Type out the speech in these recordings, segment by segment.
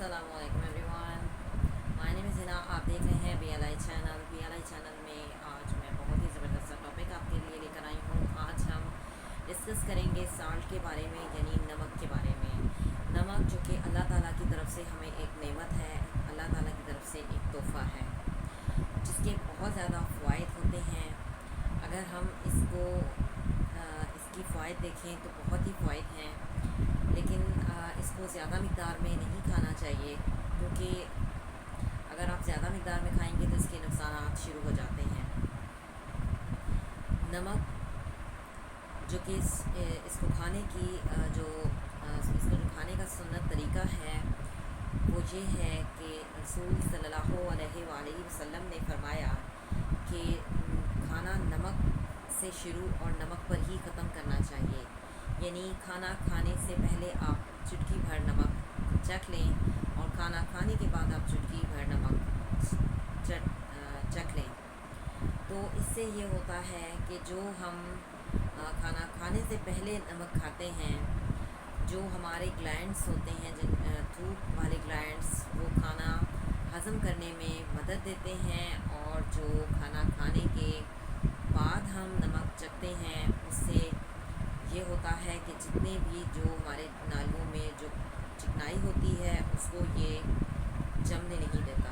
अस्सलाम वालेकुम everyone, my name is Hina. आप देख रहे हैं BLI चैनल। BLI चैनल में आज मैं बहुत ही ज़बरदस्त टॉपिक आपके लिए लेकर आई हूँ। आज हम डिस्कस करेंगे साल्ट के बारे में, यानी नमक के बारे में। नमक जो कि अल्लाह ताला की तरफ से हमें एक नेमत है, अल्लाह ताला की तरफ से एक तोहफ़ा है, जिसके बहुत ज़्यादा फ़वाइद होते हैं। अगर हम इसकी फ़वाइद देखें तो बहुत ही फ़वाइद हैं, लेकिन इसको ज़्यादा मक़दार में नहीं खाना चाहिए, क्योंकि अगर आप ज़्यादा मक़दार में खाएंगे तो इसके नुकसान शुरू हो जाते हैं। नमक जो कि इसको खाने की इसको जो खाने का सुन्नत तरीका है वो ये है कि रसूल सल्लल्लाहु अलैहि वसल्लम ने फरमाया कि खाना नमक से शुरू और नमक पर ही ख़त्म करना चाहिए। यानी खाना खाने से पहले आप चुटकी भर नमक चख लें और खाना खाने के बाद आप चुटकी भर नमक चख लें। तो इससे ये होता है कि जो हम खाना खाने से पहले नमक खाते हैं, जो हमारे ग्लैंड्स होते हैं, थूक वाले ग्लैंड्स, वो खाना हज़म करने में मदद देते हैं। और जो खाना खाने के बाद हम नमक चखते हैं, उससे ये होता है कि जितने भी जो हमारे नालियों में जो चिकनाई होती है उसको ये जमने नहीं देता।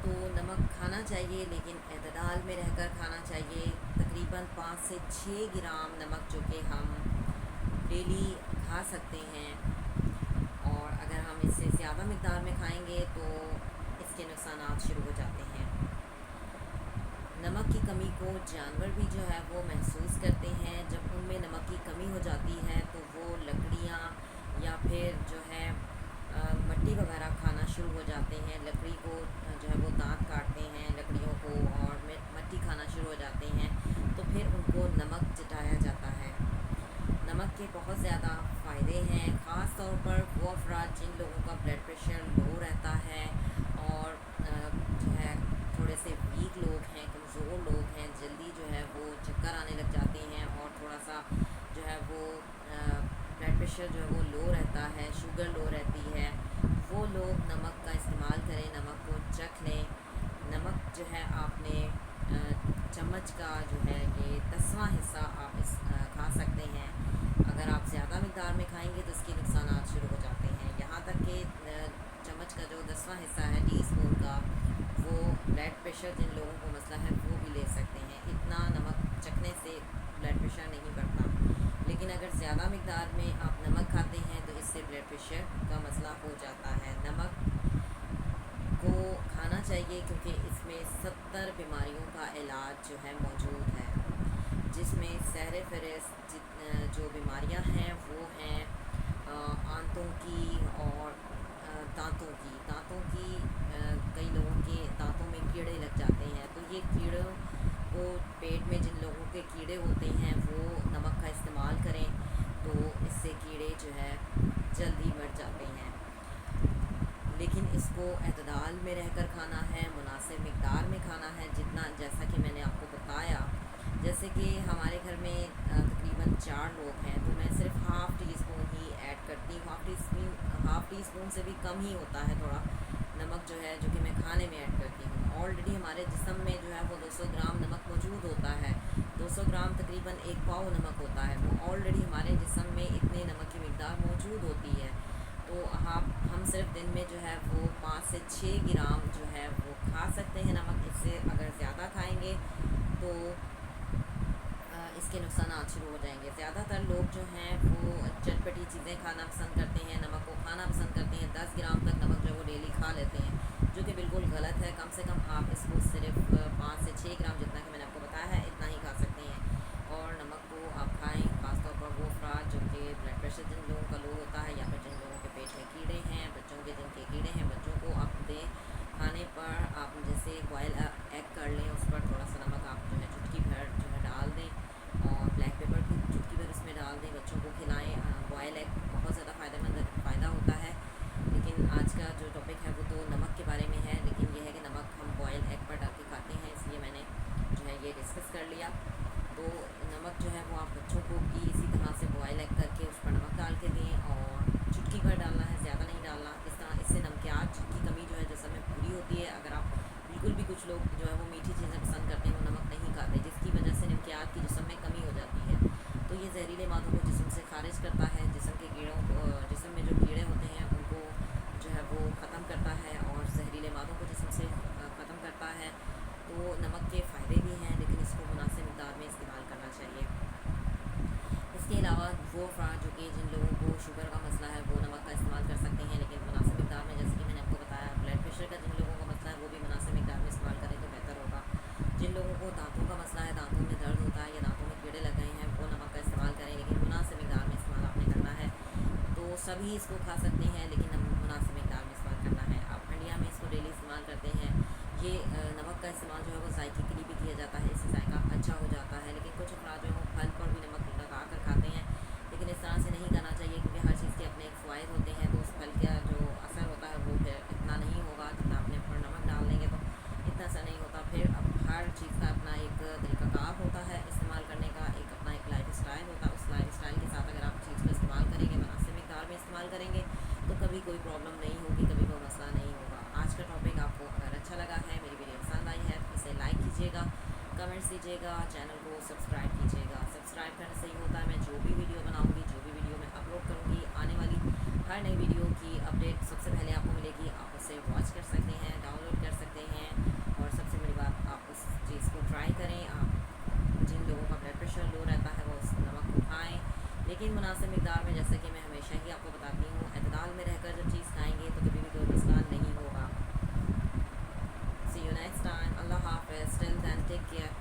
तो नमक खाना चाहिए, लेकिन एतदाल में रहकर खाना चाहिए। तकरीबन 5 से 6 ग्राम नमक जो कि हम डेली खा सकते हैं, और अगर हम इससे ज़्यादा मक़दार में खाएंगे तो इसके नुकसान शुरू हो जाते हैं। नमक की कमी को जानवर भी जो है वो महसूस करते हैं। जब उनमें नमक की कमी हो जाती है तो वो लकड़ियाँ या फिर जो है मट्टी वगैरह खाना शुरू हो जाते हैं। लकड़ी को जो है वो दांत काटते हैं लकड़ियों को, और मट्टी खाना शुरू हो जाते हैं। तो फिर उनको नमक चटाया जाता है। नमक के बहुत ज़्यादा फ़ायदे हैं, ख़ास तौर पर वो अफराद जिन लोगों का ब्लड प्रेशर लो रहता है, और जो है थोड़े से वीक लोग हैं, कमज़ोर लोग हैं, जल्दी जो है वो चक्कर आने लग जाते हैं, और थोड़ा सा जो है वो ब्लड प्रेशर जो है वो लो रहता है, शुगर लो रहती है, वो लोग नमक का इस्तेमाल करें, नमक को चख लें। नमक जो है आपने चम्मच का जो है ये 10वां हिस्सा आप खा सकते हैं। अगर आप ज़्यादा मक़दार में खाएंगे तो इसके नुकसान शुरू हो जाते हैं। यहाँ तक कि चम्मच का जो 10वां हिस्सा है टीस्पून का, वो ब्लड प्रेशर जिन लोगों को मसला है वो भी ले सकते हैं। इतना नमक चखने से ब्लड प्रेशर नहीं बढ़ता, लेकिन अगर ज़्यादा मक़दार में आप नमक खाते हैं तो इससे ब्लड प्रेशर का मसला हो जाता है। नमक को खाना चाहिए क्योंकि इसमें 70 बीमारियों का इलाज जो है मौजूद है, जिसमें सहर फहरिस्त जो बीमारियां हैं वो हैं आंतों की और दांतों की। कई लोगों के दांतों में कीड़े लग जाते हैं, तो ये कीड़ों को पेट में जिन लोगों के कीड़े होते हैं वो नमक का इस्तेमाल करें तो इससे कीड़े जो है जल्दी मर जाते हैं। लेकिन इसको एतदाल में रहकर खाना है, मुनासिब मक़दार में खाना है, जितना जैसा कि मैंने आपको बताया। जैसे कि हमारे घर में तकरीबन 4 लोग हैं, तो मैं सिर्फ हाफ़ टी स्पून ही ऐड करती हूँ। हाफ़ टी स्पून से भी कम ही होता है थोड़ा नमक जो है, जो कि मैं खाने में ऐड करती हूँ। ऑलरेडी हमारे जिस्म में जो है वो 200 ग्राम नमक मौजूद होता है। 200 ग्राम तकरीबन 1 पाव नमक होता है, वो ऑलरेडी हमारे जिस्म में इतने नमक की मक़दार मौजूद होती है। तो हम सिर्फ दिन में जो है वो 5 से 6 ग्राम जो है वो खा सकते हैं नमक। इससे अगर ज़्यादा खाएंगे तो इसके नुकसान शुरू हो जाएंगे। ज़्यादातर लोग जो हैं वो चटपटी चीज़ें खाना पसंद करते हैं, नमक को खाना पसंद करते हैं। 10 ग्राम तक नमक जो है वो डेली खा लेते हैं, जो कि बिल्कुल गलत है। कम से कम आप इसको सिर्फ 5 से 6 ग्राम, जितना कि मैंने आपको बताया है, इतना ही खा सकते हैं। और नमक को आप खाएँ, ख़ासतौर पर वो अफराद जो कि ब्लड प्रेशर जिन लोगों का लो होता है, या फिर जिन लोगों के पेट में कीड़े हैं, बच्चों के जिनके कीड़े हैं, बच्चों को आप दें। खाने पर आप जैसे बॉयल एग कर लें, उस पर थोड़ा सा नमक आप जो है चुटकी भर जो है डाल दें, और ब्लैक पेपर की चुटकी भर उसमें डाल दें, बच्चों को खिलाएँ। बॉयल एग बहुत ज़्यादा फ़ायदा होता है। लेकिन आज का जो टॉपिक है वो तो नमक के बारे में है, लेकिन यह है कि नमक हम बॉयल एग पर डाल के खाते हैं, इसलिए मैंने जो है ये डिस्कस कर लिया। तो नमक जो है वो आप बच्चों को भी इसी तरह से बॉयल एग करके उस पर नमक डाल के दें, और بالکل بھی کچھ لوگ جو ہے وہ میٹھی چیزیں پسند کرتے ہیں، وہ نمک نہیں کھاتے، جس کی وجہ سے نمکیات کی جسم میں کمی ہو جاتی ہے. تو یہ زہریلے مادوں کو جسم سے خارج کرتا ہے، جسم کے کیڑوں کو، جسم میں جو کیڑے ہوتے ہیں ان کو جو ہے وہ ختم کرتا ہے اور زہریلے مادوں کو جسم سے ختم کرتا ہے. تو نمک کے فائدے بھی ہیں، لیکن اس کو مناسب مقدار میں استعمال کرنا چاہیے. اس کے علاوہ وہ افراد جو کہ جن لوگوں کو شوگر کا مسئلہ ہے وہ نمک کا استعمال کر سکتے ہیں، لیکن مناسب مقدار میں. جیسے کہ میں نے آپ کو بتایا، بلڈ پریشر کا جن لوگوں کا مسئلہ ہے وہ بھی مناسب مقدار میں استعمال کریں تو بہتر ہوگا. جن لوگوں کو دانتوں کا مسئلہ ہے، دانتوں میں درد ہوتا ہے یا دانتوں میں کیڑے لگ گئے ہیں، وہ نمک کا استعمال کریں، لیکن مناسب مقدار میں استعمال آپ نے کرنا ہے. تو سبھی اس کو کھا سکتے ہیں، لیکن مناسب مقدار میں استعمال کرنا ہے. آپ انڈیا میں اس کو ڈیلی استعمال کرتے ہیں. یہ نمک کا استعمال جو ہے وہ ذائقے کے لیے بھی کیا جاتا ہے، اس سے ذائقہ اچھا ہو جاتا ہے. لیکن کچھ افراد جو ہیں وہ پھل پر بھی نمک لگا کر کھاتے ہیں، لیکن اس طرح سے نہیں کرنا چاہیے، کیونکہ ہر چیز کے اپنے ایک فوائد ہوتے ہیں. تو اس پھل کا جو اثر ہوتا ہے وہ پھر اتنا نہیں ہوگا، جتنا آپ نے پر نمک ڈال دیں گے تو اتنا اثر نہیں ہوتا. پھر اب ہر چیز کا اپنا ایک طریقہ کار ہوتا ہے استعمال کرنے کا، ایک اپنا ایک لائف اسٹائل ہوتا ہے. اس لائف اسٹائل کے ساتھ اگر آپ چیز کو استعمال کریں گے، مناسب مقدار میں استعمال کریں گے، تو کبھی کوئی پرابلم نہیں ہوگی، کبھی کوئی مسئلہ نہیں ہوگا. آج کا ٹاپک آپ کو اگر اچھا لگا ہے، میری ویڈیو پسند آئی ہے، تو اسے لائک کیجیے گا، کمنٹس دیجیے گا، چینل کو سبسکرائب کیجیے گا. سبسکرائب کرنے سے یہ ہوتا ہے میں جو بھی ویڈیو بناؤں گی، جو بھی ویڈیو میں اپلوڈ کروں گی، آنے والی ہر نئی ویڈیو کی اپڈیٹ سب سے پہلے آپ کو ملے گی. آپ اسے واچ کر سکتے ہیں، ڈاؤن لوڈ کر سکتے ہیں. اور سب سے بڑی بات، آپ اس چیز کو ٹرائی کریں. آپ جن لوگوں کا بلڈ پریشر لو رہتا ہے وہ اس نمک کو کھائیں، لیکن مناسب مقدار میں. جیسے کہ میں ہمیشہ ہی آپ کو بتاتی ہوں، اعتدال میں رہ کر جب چیز کھائیں گے تو کبھی بھی کوئی مسئلہ نہیں ہوگا. سی یو نیکسٹ ٹائم. اللہ حافظ. ٹل دین ٹیک کیئر.